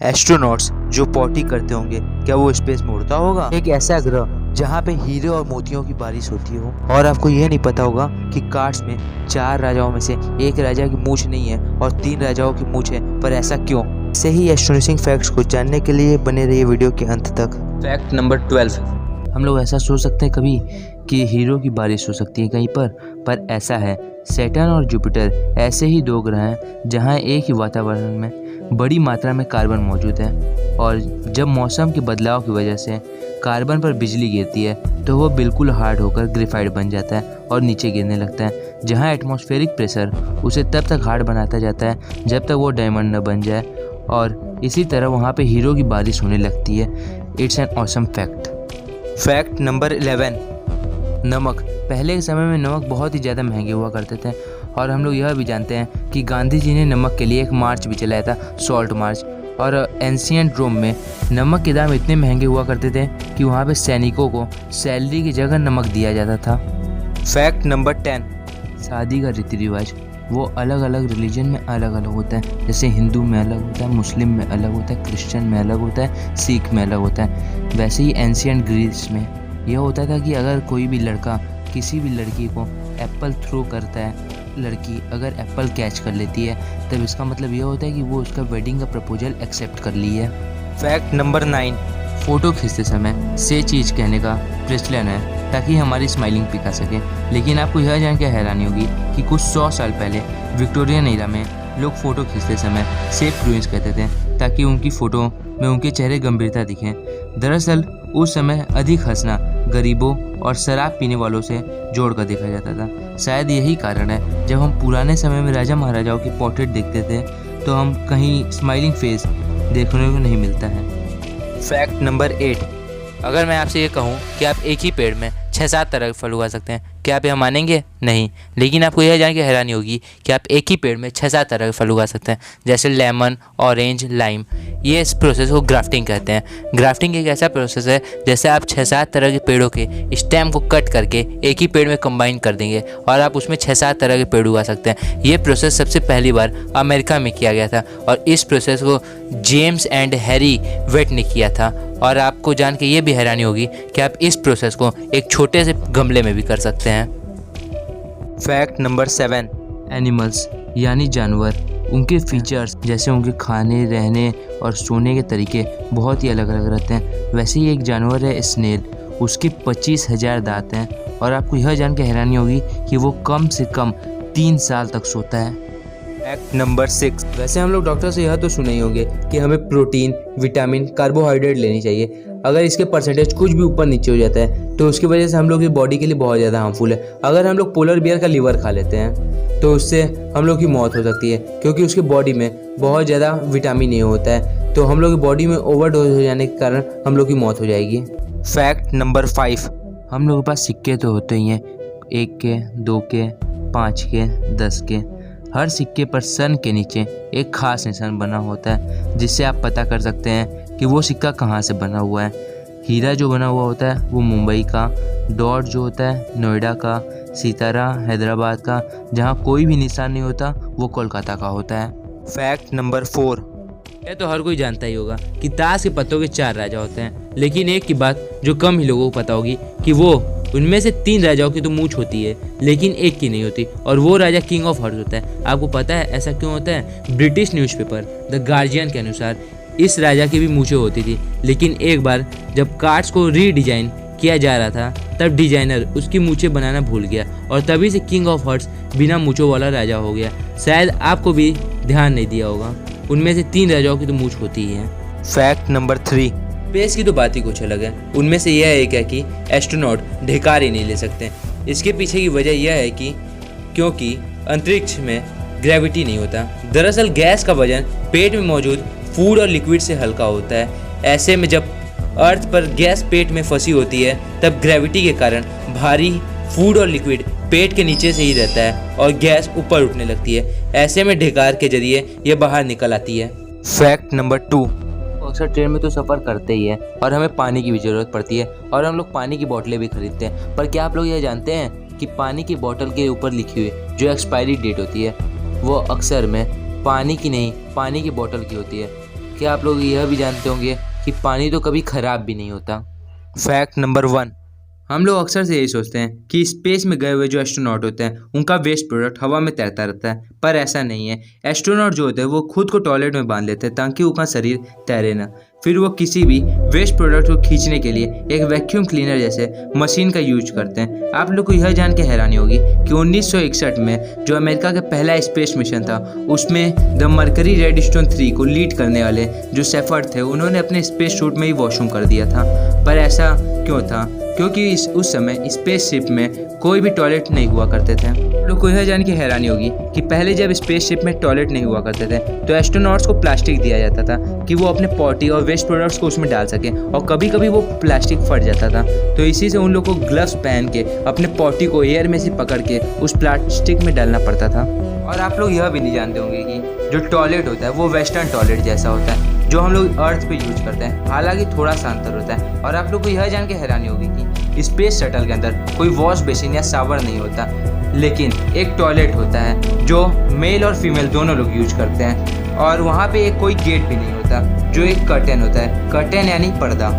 Astronauts जो potty करते होंगे, क्या वो स्पेस में उड़ता होगा? एक ऐसा ग्रह जहाँ पे हीरे और मोतियों की बारिश होती हो। और आपको यह नहीं पता होगा कि कार्ड्स में 4 राजाओं में से एक राजा की मूंछ नहीं है और 3 राजाओं की मूंछ है, पर ऐसा क्यों? ऐसे ही एस्टोनिशिंग फैक्ट्स को जानने के लिए बने रहिए वीडियो के अंत तक। Fact number 12। हम लोग ऐसा सोच सकते हैं कभी कि हीरो की बारिश हो सकती है कहीं पर ऐसा है। सैटर्न और जुपिटर ऐसे ही 2 ग्रह हैं जहां एक ही वातावरण में बड़ी मात्रा में कार्बन मौजूद है, और जब मौसम के बदलाव की वजह से कार्बन पर बिजली गिरती है तो वो बिल्कुल हार्ड होकर ग्रेफाइट बन जाता है और नीचे गिरने लगता है, जहां एटमॉस्फेरिक प्रेशर उसे तब तक हार्ड बनाता जाता है जब तक वो डायमंड न बन जाए, और इसी तरह वहाँ पे हीरो की बारिश होने लगती है। It's an awesome fact. Fact number 11। नमक। पहले के समय में नमक बहुत ही ज़्यादा महंगे हुआ करते थे, और हम लोग यह भी जानते हैं कि गांधी जी ने नमक के लिए एक मार्च भी चलाया था, सॉल्ट मार्च। और एंशिएंट रोम में नमक के दाम इतने महंगे हुआ करते थे कि वहाँ पे सैनिकों को सैलरी की जगह नमक दिया जाता था। Fact number 10। शादी का रीति रिवाज वो अलग अलग रिलीजन में अलग अलग होता है। जैसे हिंदू में अलग होता है, मुस्लिम में अलग होता है, क्रिश्चियन में अलग होता है, सिख में अलग होता है। वैसे ही एंशिएंट ग्रीस में यह होता था कि अगर कोई भी लड़का किसी भी लड़की को एप्पल थ्रो करता है, लड़की अगर एप्पल कैच कर लेती है, तब इसका मतलब यह होता है कि वो उसका वेडिंग का प्रपोजल एक्सेप्ट कर ली है। Fact number 9। फ़ोटो खींचते समय से चीज़ कहने का प्रचलन है ताकि हमारी स्माइलिंग पिक आ सके, लेकिन आपको यह जान के हैरानी होगी कि कुछ 100 साल पहले विक्टोरियन एरा में लोग फ़ोटो खींचते समय सेफ क्रूइंस कहते थे ताकि उनकी फ़ोटो में उनके चेहरे गंभीरता दिखें। दरअसल उस समय अधिक हंसना गरीबों और शराब पीने वालों से जोड़कर देखा जाता था। शायद यही कारण है जब हम पुराने समय में राजा महाराजाओं की पोर्ट्रेट देखते थे तो हम कहीं स्माइलिंग फेस देखने को नहीं मिलता है। Fact number 8। अगर मैं आपसे ये कहूँ कि आप एक ही पेड़ में 6-7 तरह के फल उगा सकते हैं, क्या आप यह मानेंगे? नहीं। लेकिन आपको यह जान के हैरानी होगी कि आप एक ही पेड़ में 6-7 तरह के फल उगा सकते हैं, जैसे लेमन, ऑरेंज, लाइम। ये इस प्रोसेस को ग्राफ्टिंग कहते हैं। ग्राफ्टिंग एक ऐसा प्रोसेस है जैसे आप 6-7 तरह के पेड़ों के स्टेम को कट करके एक ही पेड़ में कंबाइन कर देंगे और आप उसमें 6-7 तरह के पेड़ उगा सकते हैं। ये प्रोसेस सबसे पहली बार अमेरिका में किया गया था, और इस प्रोसेस को जेम्स एंड हैरी वेट ने किया था। और आपको जान के ये भी हैरानी होगी कि आप इस प्रोसेस को एक छोटे से गमले में भी कर सकते हैं। Fact number 7। एनिमल्स यानी जानवर, उनके फीचर्स जैसे उनके खाने, रहने और सोने के तरीके बहुत ही अलग अलग रहते हैं। वैसे ही एक जानवर है स्नेल, उसके 25,000 दांत हैं, और आपको यह जान के हैरानी होगी कि वो कम से कम 3 साल तक सोता है। Fact number 6। वैसे हम लोग डॉक्टर से यह तो सुने ही होंगे कि हमें प्रोटीन, विटामिन, कार्बोहाइड्रेट लेनी चाहिए। अगर इसके परसेंटेज कुछ भी ऊपर नीचे हो जाता है तो उसकी वजह से हम लोग की बॉडी के लिए बहुत ज़्यादा हार्मफुल है। अगर हम लोग पोलर बियर का लीवर खा लेते हैं तो उससे हम लोग की मौत हो सकती है, क्योंकि उसकी बॉडी में बहुत ज़्यादा विटामिन नहीं होता है। तो हम लोग की बॉडी में ओवरडोज हो जाने के कारण हम लोग की मौत हो जाएगी। Fact number 5। हम लोगों के पास सिक्के तो होते ही हैं, 1 के, 2 के, 5 के, 10 के। हर सिक्के पर सन के नीचे एक खास निशान बना होता है जिससे आप पता कर सकते हैं कि वो सिक्का कहाँ से बना हुआ है। हीरा जो बना हुआ होता है वो मुंबई का, डॉट जो होता है नोएडा का, सितारा हैदराबाद का, जहाँ कोई भी निशान नहीं होता वो कोलकाता का होता है। Fact number 4। यह तो हर कोई जानता ही होगा कि ताश के पत्तों के 4 राजा होते हैं, लेकिन एक की बात जो कम ही लोगों को पता होगी कि वो उनमें से 3 राजाओं की तो मूंछ होती है लेकिन एक की नहीं होती, और वो राजा किंग ऑफ हर्ट्स होता है। आपको पता है ऐसा क्यों होता है? ब्रिटिश न्यूज़पेपर द गार्जियन के अनुसार इस राजा की भी मूंछें होती थी, लेकिन एक बार जब कार्ड्स को रीडिजाइन किया जा रहा था तब डिजाइनर उसकी मूंछें बनाना भूल गया, और तभी से किंग ऑफ हर्ट्स बिना मूंछों वाला राजा हो गया। शायद आपको भी ध्यान नहीं दिया होगा, उनमें से 3 राजाओं की तो मूंछ होती ही है। Fact number 3। स्पेस की तो बात ही कुछ अलग है। उनमें से यह एक है कि एस्ट्रोनॉट ढेकार ही नहीं ले सकते। इसके पीछे की वजह यह है कि क्योंकि अंतरिक्ष में ग्रेविटी नहीं होता। दरअसल गैस का वजन पेट में मौजूद फूड और लिक्विड से हल्का होता है। ऐसे में जब अर्थ पर गैस पेट में फंसी होती है तब ग्रेविटी के कारण भारी फूड और लिक्विड पेट के नीचे से ही रहता है और गैस ऊपर उठने लगती है। ऐसे में ढेकार के जरिए ये बाहर निकल आती है। Fact number 2। अक्सर ट्रेन में तो सफ़र करते ही है और हमें पानी की भी ज़रूरत पड़ती है, और हम लोग पानी की बोतलें भी खरीदते हैं। पर क्या आप लोग यह जानते हैं कि पानी की बोतल के ऊपर लिखी हुई जो एक्सपायरी डेट होती है वो अक्सर में पानी की नहीं, पानी की बोतल की होती है। क्या आप लोग यह भी जानते होंगे कि पानी तो कभी खराब भी नहीं होता। फैक्ट नंबर 1, हम लोग अक्सर से यही सोचते हैं कि स्पेस में गए हुए जो एस्ट्रोनॉट होते हैं उनका वेस्ट प्रोडक्ट हवा में तैरता रहता है, पर ऐसा नहीं है। एस्ट्रोनॉट जो होते हैं वो खुद को टॉयलेट में बांध लेते हैं ताकि उनका शरीर तैरे ना। फिर वो किसी भी वेस्ट प्रोडक्ट को खींचने के लिए एक वैक्यूम क्लीनर जैसे मशीन का यूज करते हैं। आप लोग को यह जान के हैरानी होगी कि 1961 में जो अमेरिका का पहला स्पेस मिशन था उसमें द मरकरी रेडस्टोन 3 को लीड करने वाले जो सेफर्ड थे उन्होंने अपने स्पेस सूट में ही वॉशरूम कर दिया था। पर ऐसा क्यों था? क्योंकि उस समय स्पेसशिप में कोई भी टॉयलेट नहीं हुआ करते थे। लोग को यह जान के हैरानी होगी कि पहले जब स्पेसशिप में टॉयलेट नहीं हुआ करते थे तो एस्ट्रोनॉट्स को प्लास्टिक दिया जाता था कि वो अपने पॉटी और वेस्ट प्रोडक्ट्स को उसमें डाल सके, और कभी कभी वो प्लास्टिक फट जाता था तो इसी से उन लोग को ग्लव्स पहन के अपने पॉटी को एयर में से पकड़ के उस प्लास्टिक में डालना पड़ता था। और आप लोग यह भी नहीं जानते होंगे कि जो टॉयलेट होता है वो वेस्टर्न टॉयलेट जैसा होता है जो हम लोग अर्थ पे यूज करते हैं, हालांकि थोड़ा सा अंतर होता है। और आप लोग को यह जान के हैरानी होगी कि स्पेस शटल के अंदर कोई वॉश बेसिन या शावर नहीं होता, लेकिन एक टॉयलेट होता है जो मेल और फीमेल दोनों लोग यूज करते हैं, और वहाँ पे एक कोई गेट भी नहीं होता, जो एक कर्टेन होता है। कर्टेन यानी पर्दा।